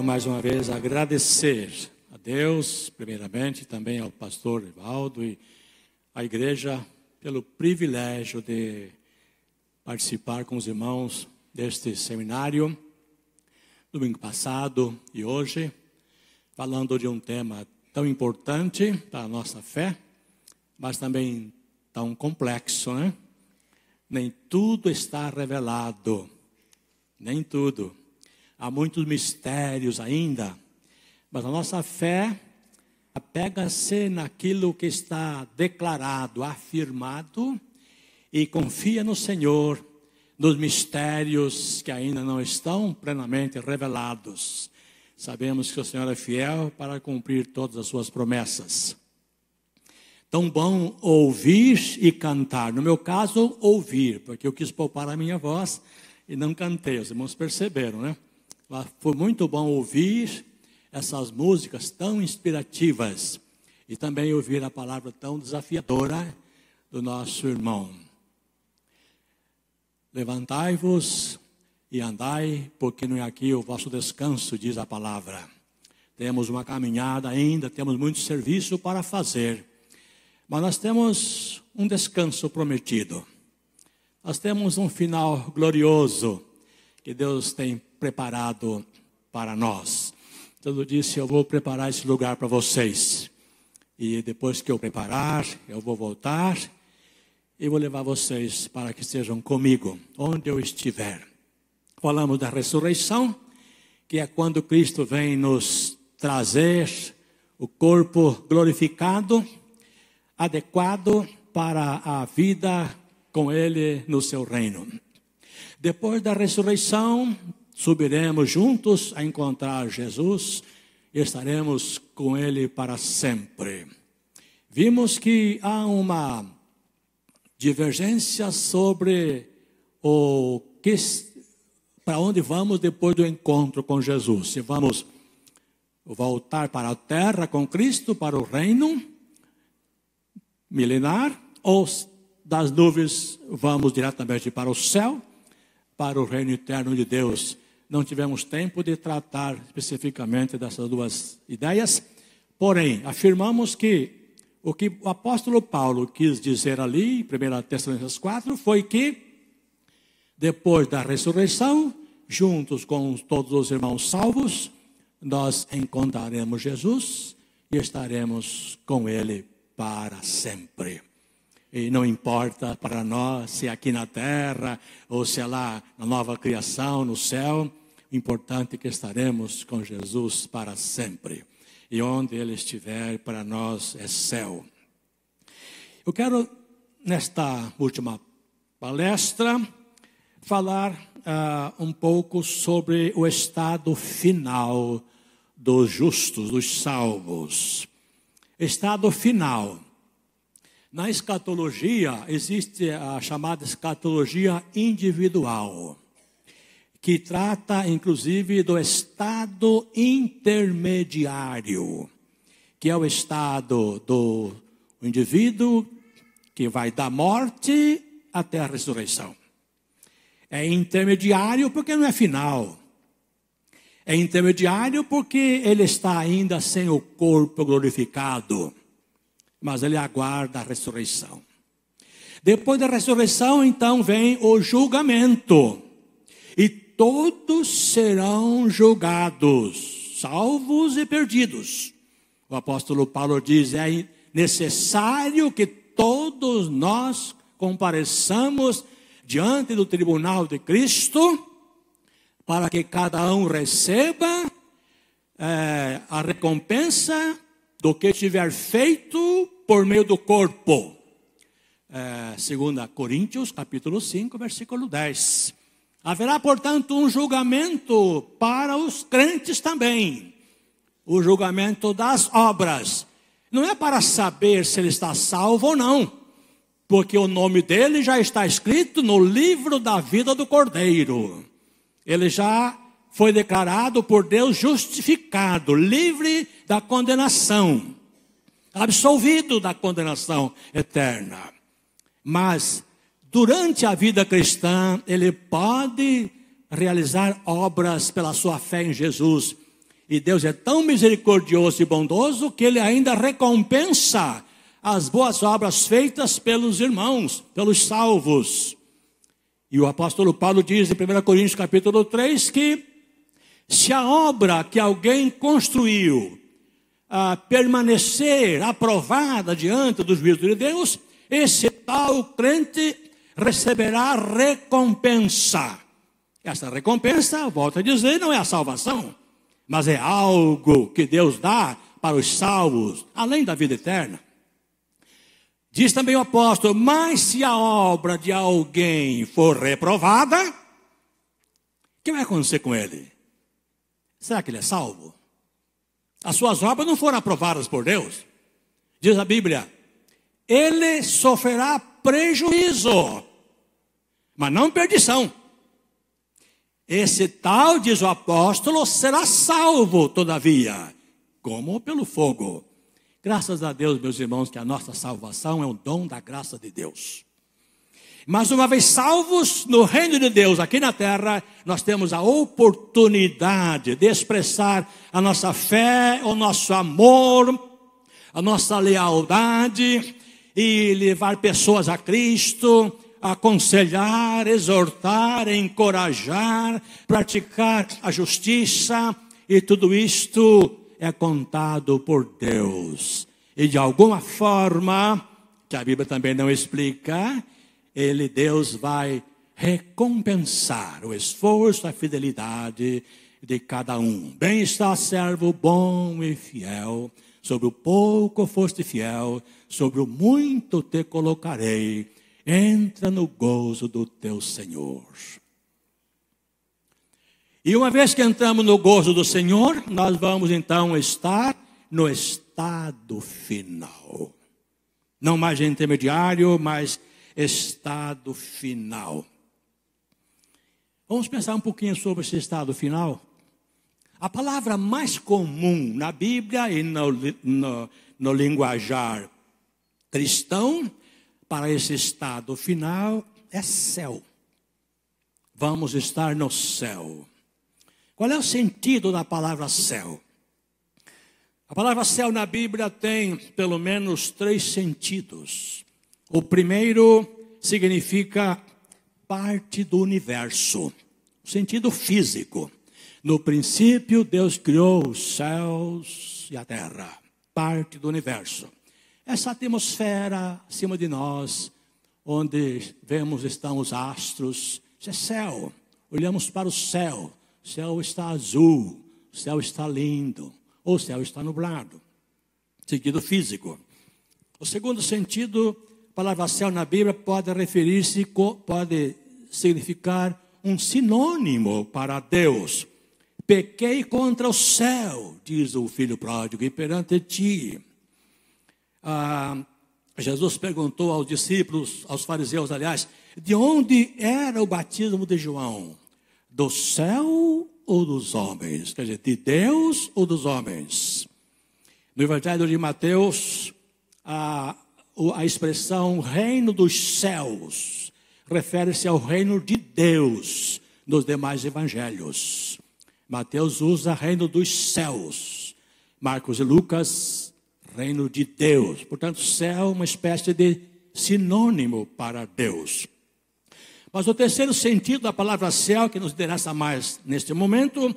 Quero mais uma vez agradecer a Deus, primeiramente, também ao pastor Evaldo e à igreja pelo privilégio de participar com os irmãos deste seminário, domingo passado e hoje, falando de um tema tão importante para a nossa fé, mas também tão complexo, né? Nem tudo está revelado, nem tudo. Há muitos mistérios ainda, mas a nossa fé apega-se naquilo que está declarado, afirmado, e confia no Senhor, nos mistérios que ainda não estão plenamente revelados. Sabemos que o Senhor é fiel para cumprir todas as suas promessas. Tão bom ouvir e cantar. No meu caso, ouvir, porque eu quis poupar a minha voz e não cantei. Os irmãos perceberam, né? Mas foi muito bom ouvir essas músicas tão inspirativas e também ouvir a palavra tão desafiadora do nosso irmão. Levantai-vos e andai, porque não é aqui o vosso descanso, diz a palavra. Temos uma caminhada ainda, temos muito serviço para fazer, mas nós temos um descanso prometido. Nós temos um final glorioso que Deus tem preparado para nós. Então eu disse, eu vou preparar esse lugar para vocês. E depois que eu preparar, eu vou voltar e vou levar vocês para que estejam comigo, onde eu estiver. Falamos da ressurreição, que é quando Cristo vem nos trazer o corpo glorificado, adequado para a vida com Ele no seu reino. Depois da ressurreição, subiremos juntos a encontrar Jesus e estaremos com Ele para sempre. Vimos que há uma divergência sobre para onde vamos depois do encontro com Jesus. Se vamos voltar para a terra com Cristo, para o reino milenar, ou das nuvens vamos diretamente para o céu, para o reino eterno de Deus. Não tivemos tempo de tratar especificamente dessas duas ideias, porém, afirmamos que o que o apóstolo Paulo quis dizer ali, em 1 Tessalonicenses 4, foi que depois da ressurreição, juntos com todos os irmãos salvos, nós encontraremos Jesus e estaremos com Ele para sempre. E não importa para nós se é aqui na terra ou se é lá na nova criação, no céu, o importante é que estaremos com Jesus para sempre. E onde Ele estiver, para nós é céu. Eu quero, nesta última palestra, falar um pouco sobre o estado final dos justos, dos salvos. Estado final. Na escatologia, existe a chamada escatologia individual, que trata, inclusive, do estado intermediário, que é o estado do indivíduo que vai da morte até a ressurreição. É intermediário porque não é final. É intermediário porque ele está ainda sem o corpo glorificado, mas ele aguarda a ressurreição. Depois da ressurreição, então, vem o julgamento. E todos serão julgados, salvos e perdidos. O apóstolo Paulo diz, é necessário que todos nós compareçamos diante do tribunal de Cristo, para que cada um receba a recompensa do que tiver feito por meio do corpo. 2 Coríntios, capítulo 5, versículo 10. Haverá, portanto, um julgamento para os crentes também. O julgamento das obras. Não é para saber se ele está salvo ou não, porque o nome dele já está escrito no livro da vida do Cordeiro. Ele já foi declarado por Deus justificado, livre da condenação, absolvido da condenação eterna. Mas durante a vida cristã, ele pode realizar obras pela sua fé em Jesus E Deus é tão misericordioso e bondoso que Ele ainda recompensa as boas obras feitas pelos irmãos, pelos salvos. E o apóstolo Paulo diz em 1 Coríntios capítulo 3 que se a obra que alguém construiu permanecer aprovada diante do juízo de Deus, esse tal crente receberá recompensa. Essa recompensa, volto a dizer, não é a salvação, mas é algo que Deus dá para os salvos, além da vida eterna. Diz também o apóstolo, mas se a obra de alguém for reprovada, o que vai acontecer com ele? Será que ele é salvo? As suas obras não foram aprovadas por Deus. Diz a Bíblia, ele sofrerá prejuízo, mas não perdição. Esse tal, diz o apóstolo, será salvo todavia, como pelo fogo. Graças a Deus, meus irmãos, que a nossa salvação é um dom da graça de Deus. Mas uma vez salvos no reino de Deus, aqui na terra, nós temos a oportunidade de expressar a nossa fé, o nosso amor, a nossa lealdade e levar pessoas a Cristo, aconselhar, exortar, encorajar, praticar a justiça, e tudo isto é contado por Deus. E de alguma forma, que a Bíblia também não explica, Deus vai recompensar o esforço, a fidelidade de cada um. Bem está, servo bom e fiel, sobre o pouco foste fiel, sobre o muito te colocarei, entra no gozo do teu Senhor. E uma vez que entramos no gozo do Senhor, nós vamos então estar no estado final. Não mais intermediário, mas estado final. Vamos pensar um pouquinho sobre esse estado final. A palavra mais comum na Bíblia e no linguajar cristão para esse estado final é céu. Vamos estar no céu. Qual é o sentido da palavra céu? A palavra céu na Bíblia tem pelo menos 3 sentidos. O primeiro significa parte do universo, sentido físico. No princípio, Deus criou os céus e a terra, parte do universo. Essa atmosfera acima de nós, onde vemos estão os astros, isso é céu. Olhamos para o céu está azul, o céu está lindo, ou o céu está nublado. Sentido físico. O segundo sentido, a palavra céu na Bíblia pode significar um sinônimo para Deus. Pequei contra o céu, diz o filho pródigo, e perante ti. Jesus perguntou aos discípulos, aos fariseus, aliás, de onde era o batismo de João? Do céu ou dos homens? Quer dizer, de Deus ou dos homens? No Evangelho de Mateus, a expressão reino dos céus refere-se ao reino de Deus nos demais evangelhos. Mateus usa reino dos céus. Marcos e Lucas, reino de Deus. Portanto, céu é uma espécie de sinônimo para Deus. Mas o terceiro sentido da palavra céu, que nos interessa mais neste momento,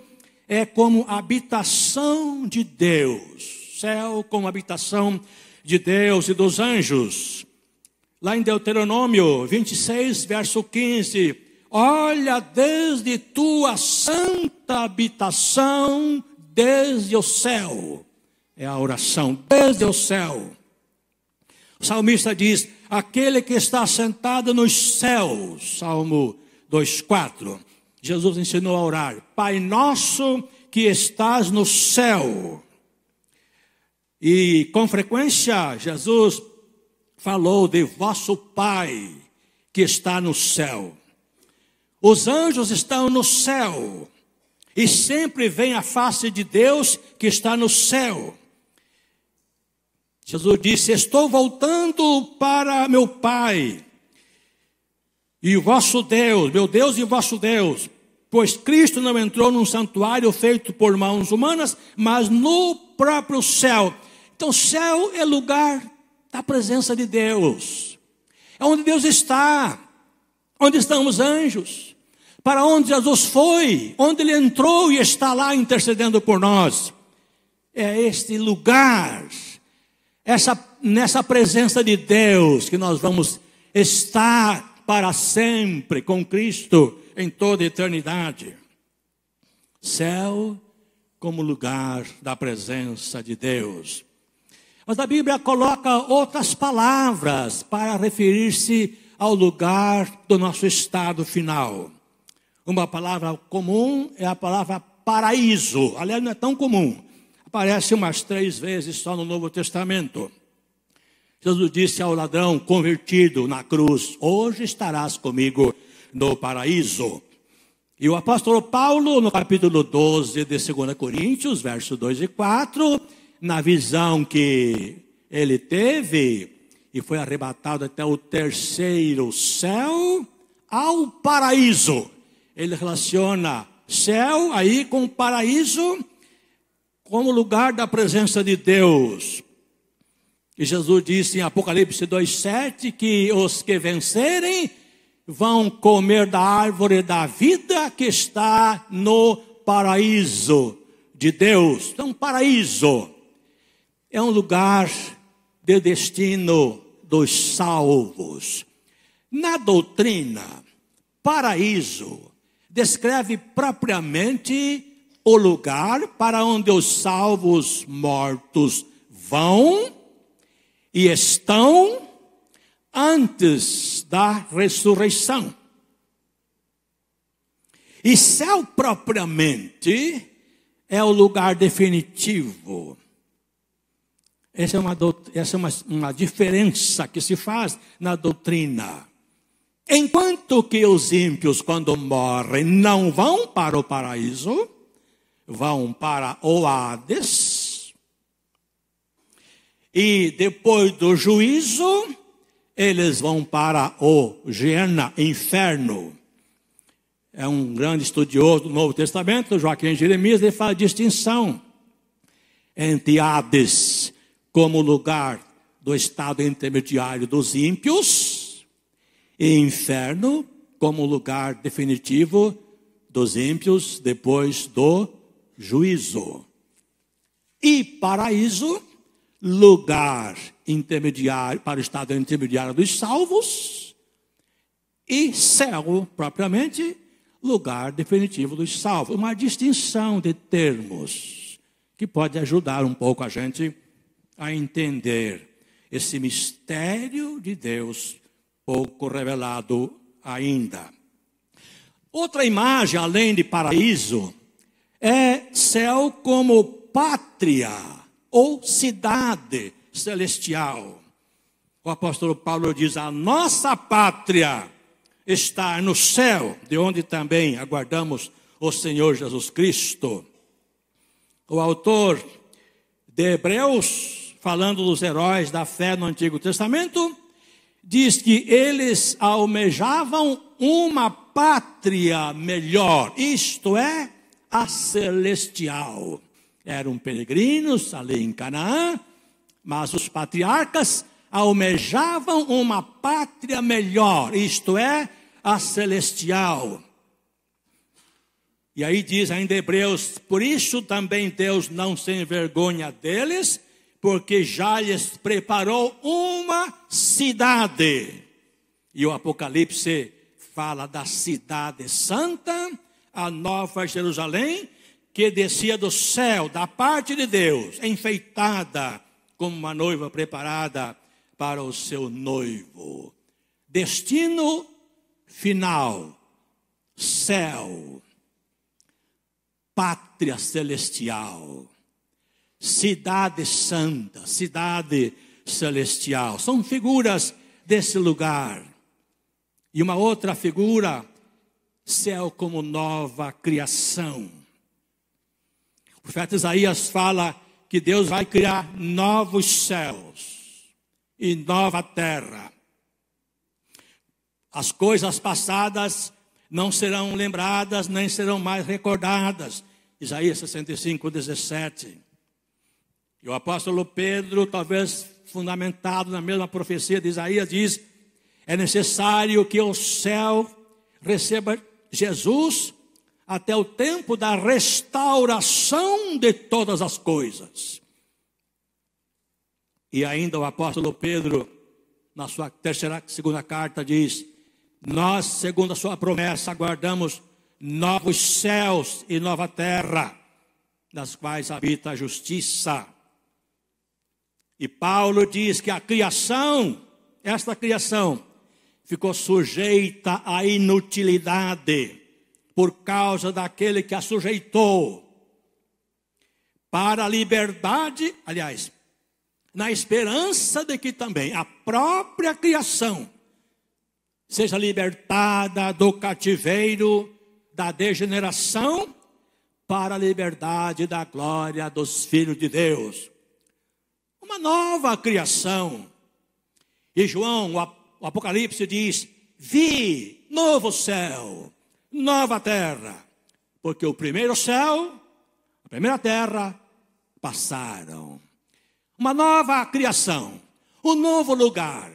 é como habitação de Deus. Céu como habitação de Deus e dos anjos. Lá em Deuteronômio 26, verso 15. Olha desde tua santa habitação, desde o céu. É a oração, desde o céu. O salmista diz, aquele que está sentado nos céus, Salmo 2,4. Jesus ensinou a orar, Pai nosso que estás no céu. E com frequência Jesus falou de vosso Pai que está no céu. Os anjos estão no céu e sempre vem a face de Deus que está no céu. Jesus disse, estou voltando para meu Pai e o vosso Deus, meu Deus e o vosso Deus, pois Cristo não entrou num santuário feito por mãos humanas, mas no próprio céu. Então, céu é lugar da presença de Deus. É onde Deus está, onde estão os anjos, para onde Jesus foi, onde Ele entrou e está lá intercedendo por nós. É este lugar, nessa presença de Deus, que nós vamos estar para sempre com Cristo em toda a eternidade. Céu como lugar da presença de Deus. Mas a Bíblia coloca outras palavras para referir-se ao lugar do nosso estado final. Uma palavra comum é a palavra paraíso. Aliás, não é tão comum. Aparece umas 3 vezes só no Novo Testamento. Jesus disse ao ladrão convertido na cruz: hoje estarás comigo no paraíso. E o apóstolo Paulo, no capítulo 12 de 2 Coríntios, versos 2 e 4, na visão que ele teve, e foi arrebatado até o 3º céu, ao paraíso. Ele relaciona céu aí com paraíso, como lugar da presença de Deus. E Jesus disse em Apocalipse 2,7 que os que vencerem vão comer da árvore da vida que está no paraíso de Deus. Então, paraíso é um lugar de destino dos salvos. Na doutrina, paraíso descreve propriamente o lugar para onde os salvos mortos vão e estão antes da ressurreição. E céu propriamente é o lugar definitivo. Essa é uma diferença que se faz na doutrina. Enquanto que os ímpios, quando morrem, não vão para o paraíso, vão para o Hades. E depois do juízo, eles vão para o Gehenna, inferno. É um grande estudioso do Novo Testamento, Joaquim Jeremias, ele faz distinção entre Hades como lugar do estado intermediário dos ímpios e inferno como lugar definitivo dos ímpios depois do juízo. E paraíso, lugar intermediário para o estado intermediário dos salvos, e céu propriamente, lugar definitivo dos salvos. Uma distinção de termos que pode ajudar um pouco a gente a entender esse mistério de Deus pouco revelado ainda. Outra imagem, além de paraíso, é céu como pátria ou cidade celestial. O apóstolo Paulo diz: a nossa pátria está no céu, de onde também aguardamos o Senhor Jesus Cristo. O autor de Hebreus, falando dos heróis da fé no Antigo Testamento, diz que eles almejavam uma pátria melhor, isto é, a celestial. Eram peregrinos ali em Canaã, mas os patriarcas almejavam uma pátria melhor, isto é, a celestial. E aí diz ainda Hebreus: por isso também Deus não se envergonha deles, porque já lhes preparou uma cidade. E o Apocalipse fala da cidade santa, a nova Jerusalém, que descia do céu, da parte de Deus, enfeitada como uma noiva preparada para o seu noivo. Destino final, céu, pátria celestial, cidade santa, cidade celestial. São figuras desse lugar. E uma outra figura, céu como nova criação. O profeta Isaías fala que Deus vai criar novos céus e nova terra. As coisas passadas não serão lembradas, nem serão mais recordadas. Isaías 65, 17. E o apóstolo Pedro, talvez fundamentado na mesma profecia de Isaías, diz: é necessário que o céu receba Jesus até o tempo da restauração de todas as coisas. E ainda o apóstolo Pedro, na sua segunda carta, diz: nós, segundo a sua promessa, aguardamos novos céus e nova terra, nas quais habita a justiça. E Paulo diz que a criação, esta criação, ficou sujeita à inutilidade, por causa daquele que a sujeitou, para a liberdade, aliás, na esperança de que também a própria criação seja libertada do cativeiro da degeneração para a liberdade da glória dos filhos de Deus. Uma nova criação. E João, o Apocalipse diz: vi novo céu, nova terra, porque o primeiro céu, a primeira terra passaram. Uma nova criação, um novo lugar.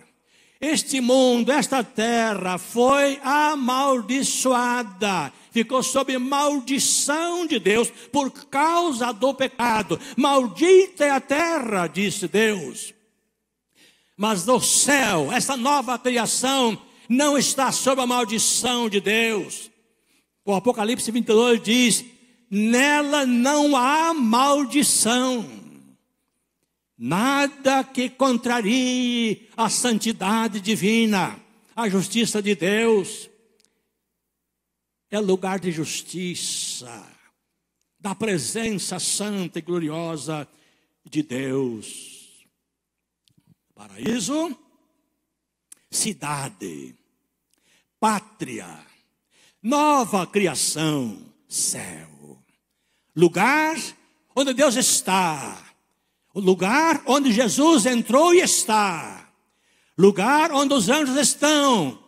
Este mundo, esta terra foi amaldiçoada, ficou sob maldição de Deus por causa do pecado. Maldita é a terra, disse Deus. Mas no céu, essa nova criação não está sob a maldição de Deus. O Apocalipse 22 diz: nela não há maldição. Nada que contrarie a santidade divina, a justiça de Deus. É lugar de justiça, da presença santa e gloriosa de Deus. Paraíso, cidade, pátria, nova criação, céu. Lugar onde Deus está. O lugar onde Jesus entrou e está. Lugar onde os anjos estão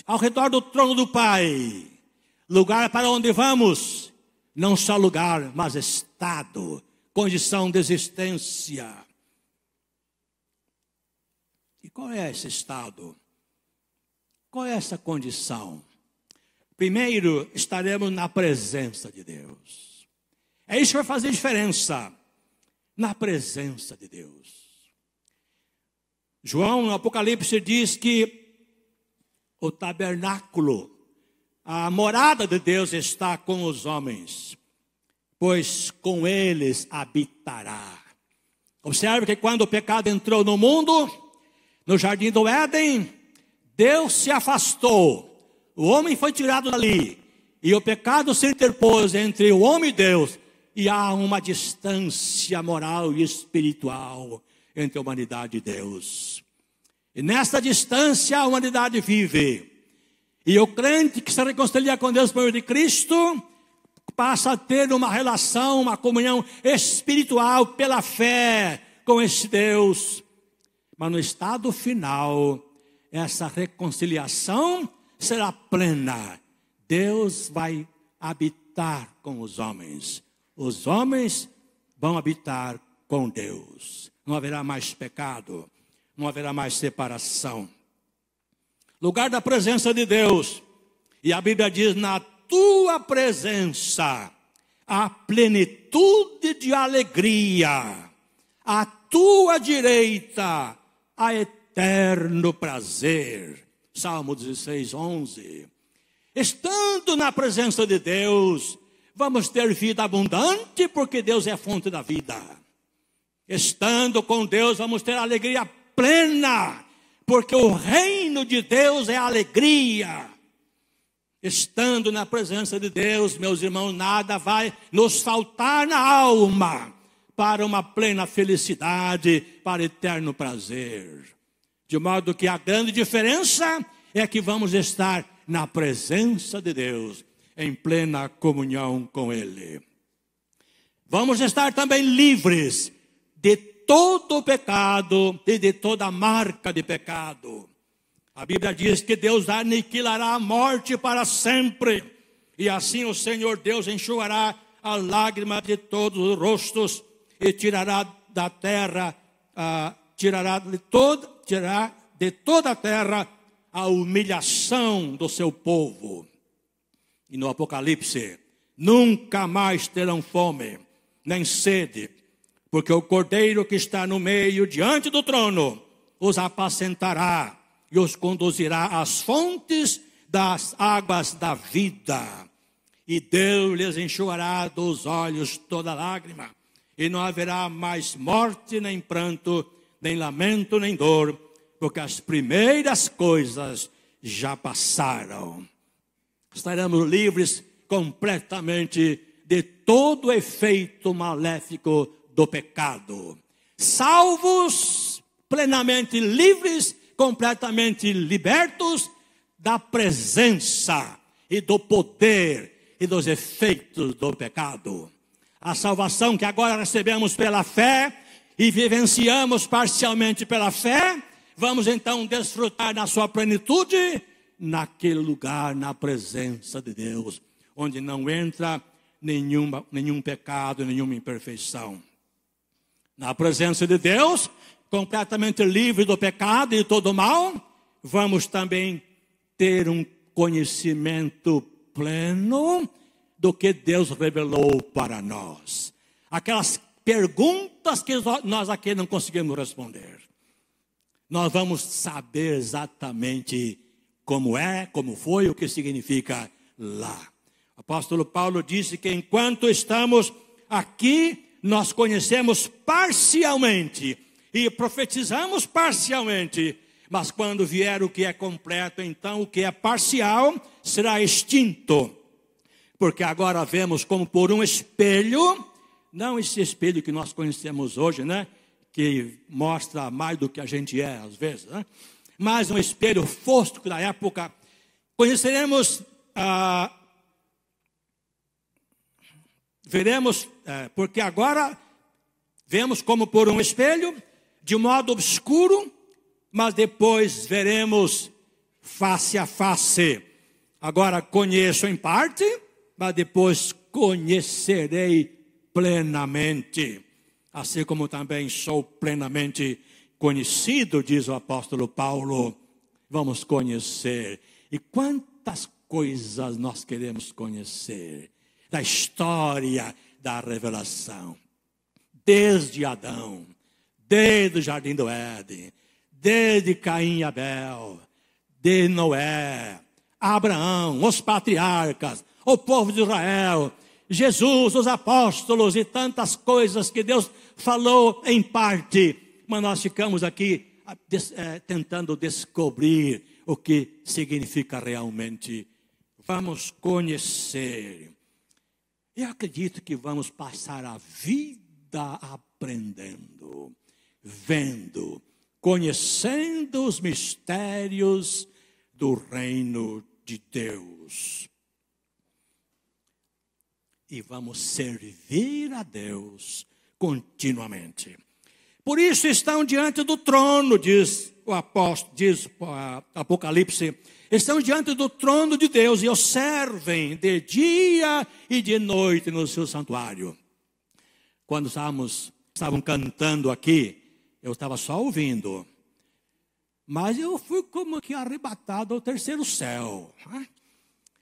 ao redor do trono do Pai. Lugar para onde vamos. Não só lugar, mas estado, condição de existência. E qual é esse estado? Qual é essa condição? Primeiro, estaremos na presença de Deus. É isso que vai fazer diferença. Na presença de Deus. João, no Apocalipse, diz que o tabernáculo, a morada de Deus está com os homens, pois com eles habitará. Observe que quando o pecado entrou no mundo, no jardim do Éden, Deus se afastou, o homem foi tirado dali, e o pecado se interpôs entre o homem e Deus. E há uma distância moral e espiritual entre a humanidade e Deus. E nessa distância a humanidade vive. E o crente que se reconcilia com Deus por meio de Cristo passa a ter uma relação, uma comunhão espiritual pela fé com esse Deus. Mas no estado final, essa reconciliação será plena. Deus vai habitar com os homens. Os homens vão habitar com Deus. Não haverá mais pecado. Não haverá mais separação. Lugar da presença de Deus. E a Bíblia diz: na tua presença há plenitude de alegria. À tua direita há eterno prazer. Salmo 16, 11. Estando na presença de Deus, vamos ter vida abundante, porque Deus é a fonte da vida. Estando com Deus, vamos ter alegria plena, porque o reino de Deus é alegria. Estando na presença de Deus, meus irmãos, nada vai nos faltar na alma para uma plena felicidade, para eterno prazer. De modo que a grande diferença é que vamos estar na presença de Deus, em plena comunhão com Ele. Vamos estar também livres de todo o pecado e de toda marca de pecado. A Bíblia diz que Deus aniquilará a morte para sempre. E assim o Senhor Deus enxugará a lágrima de todos os rostos e tirará da terra, tirará de toda a terra a humilhação do seu povo. E no Apocalipse, nunca mais terão fome, nem sede, porque o Cordeiro que está no meio, diante do trono, os apacentará e os conduzirá às fontes das águas da vida. E Deus lhes enxugará dos olhos toda lágrima, e não haverá mais morte, nem pranto, nem lamento, nem dor, porque as primeiras coisas já passaram. Estaremos livres completamente de todo efeito maléfico do pecado. Salvos, plenamente livres, completamente libertos da presença e do poder e dos efeitos do pecado. A salvação que agora recebemos pela fé e vivenciamos parcialmente pela fé, vamos então desfrutar na sua plenitude, naquele lugar, na presença de Deus, onde não entra nenhum pecado, nenhuma imperfeição. Na presença de Deus, completamente livre do pecado e de todo mal, vamos também ter um conhecimento pleno do que Deus revelou para nós. Aquelas perguntas que nós aqui não conseguimos responder. Nós vamos saber exatamente como é, como foi, o que significa lá. O apóstolo Paulo disse que enquanto estamos aqui, nós conhecemos parcialmente e profetizamos parcialmente, mas quando vier o que é completo, então o que é parcial será extinto, porque agora vemos como por um espelho, não esse espelho que nós conhecemos hoje, né? Que mostra mais do que a gente é às vezes, né? Mas um espelho fosco da época, conheceremos, veremos, porque agora vemos como por um espelho, de modo obscuro, mas depois veremos face a face. Agora conheço em parte, mas depois conhecerei plenamente. Assim como também sou plenamente conhecido, diz o apóstolo Paulo, vamos conhecer. E quantas coisas nós queremos conhecer da história da revelação. Desde Adão, desde o Jardim do Éden, desde Caim e Abel, de Noé, Abraão, os patriarcas, o povo de Israel, Jesus, os apóstolos e tantas coisas que Deus falou em parte, mas nós ficamos aqui tentando descobrir o que significa realmente. Vamos conhecer. Eu acredito que vamos passar a vida aprendendo, vendo, conhecendo os mistérios do reino de Deus. E vamos servir a Deus continuamente. Por isso estão diante do trono, diz o apóstolo, diz o Apocalipse, estão diante do trono de Deus e o servem de dia e de noite no seu santuário. Quando estavam cantando aqui, eu estava só ouvindo, mas eu fui como que arrebatado ao terceiro céu, né?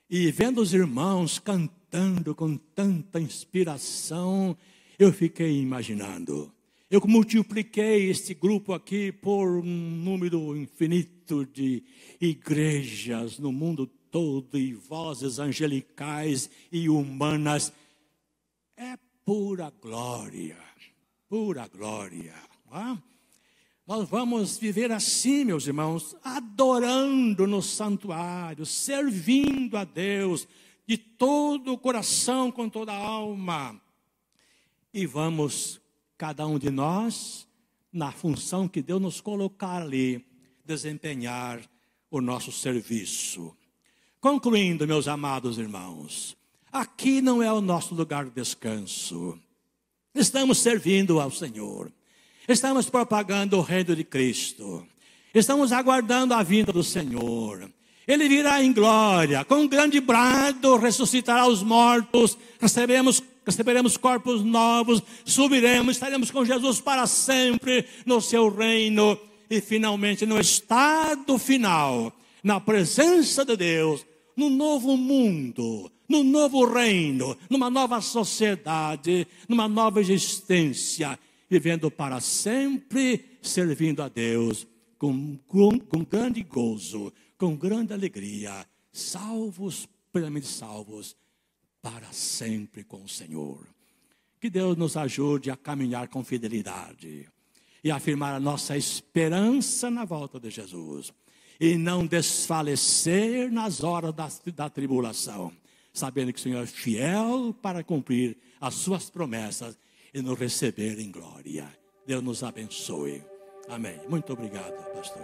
E vendo os irmãos cantando com tanta inspiração, eu fiquei imaginando. Eu multipliquei este grupo aqui por um número infinito de igrejas no mundo todo e vozes angelicais e humanas. É pura glória, pura glória. Não? Nós vamos viver assim, meus irmãos, adorando no santuário, servindo a Deus de todo o coração, com toda a alma. E vamos, cada um de nós, na função que Deus nos colocar ali, desempenhar o nosso serviço. Concluindo, meus amados irmãos, aqui não é o nosso lugar de descanso. Estamos servindo ao Senhor. Estamos propagando o reino de Cristo. Estamos aguardando a vinda do Senhor. Ele virá em glória, com um grande brado, ressuscitará os mortos, receberemos corpos novos, subiremos, estaremos com Jesus para sempre no seu reino. E finalmente, no estado final, na presença de Deus, no novo mundo, no novo reino, numa nova sociedade, numa nova existência, vivendo para sempre, servindo a Deus com grande gozo, com grande alegria, salvos, plenamente salvos, para sempre com o Senhor. Que Deus nos ajude a caminhar com fidelidade e afirmar a nossa esperança na volta de Jesus. E não desfalecer nas horas da tribulação, sabendo que o Senhor é fiel para cumprir as suas promessas e nos receber em glória. Deus nos abençoe. Amém. Muito obrigado, pastor.